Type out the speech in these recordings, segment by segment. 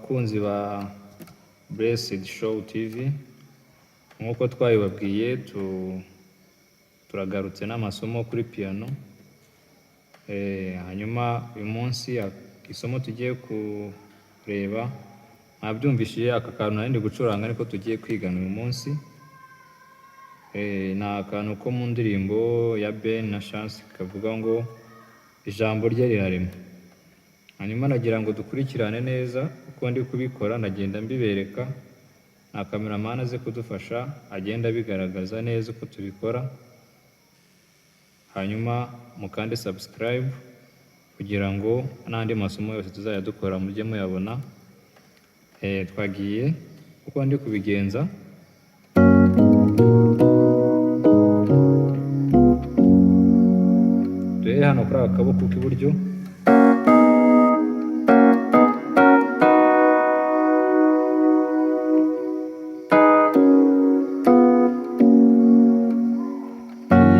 bakunzi ba Blessed Show TV, nk'uko twabibabwiye turagarutse n'amasomo kuri piano. Hanyuma uyu munsi isomo tugiye kureba, mwabyumvishije aka kantu nari gucuranga niko tugiye kwigana uyu munsi. Ni akantu ko mu ndirimbo ya Ben na Chance kavuga ngo ijambo rye rirarema. Hanyuma nagira ngo dukurikirane neza uko ndi kubikora, ndagenda mbibereka, na cameraman aze kudufasha agenda bigaragaza neza uko tubikora. Hanyuma mukande subscribe kugira ngo n'andi masomo yose tuzajya dukora mujye muyabona. Twagiye uko ndi kubigenza. Duhere hano kuri aka kaboko k'iburyo,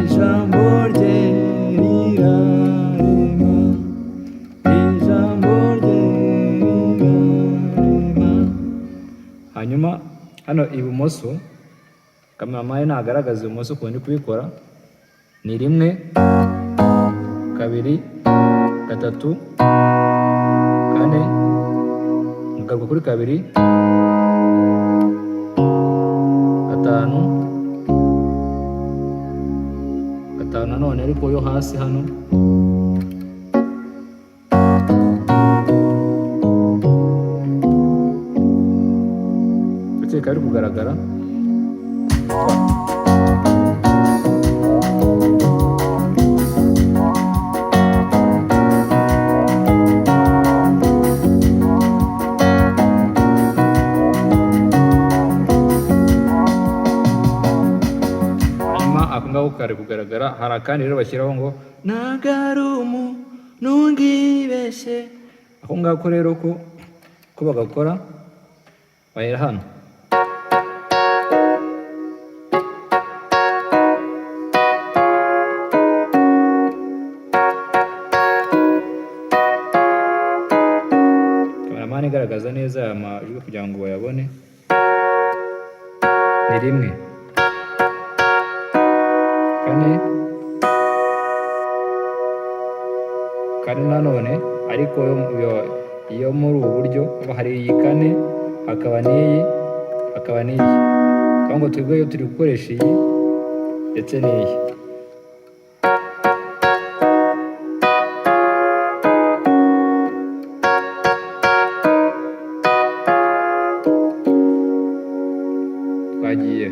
ijambo rye rirarema, ijambo rye rirarema. Hanyuma hano ibumoso, cameraman nagaragaza ibumoso uko ndi kubikora, ni 1 2 3 4, mugaruka kuri 2 5 nanone ariko yo hasi hano, ndetse kari kugaragara. Ako ngako kari kugaragara. Hari akandi rero bashyiraho ngo nagarumu ntungibeshye. Ako ngako rero ko bagakora bahera hano, cameraman igaragaza neza aya majwi kugira ngo bayabone. Ni 1 4 nanone, ariko iyo muri ubu buryo hari iyi 4 hakaba n'iyi hakaba n'iyi, kugira ngo twebwe turi gukoresha iyi ndetse n'iyi. Twagiye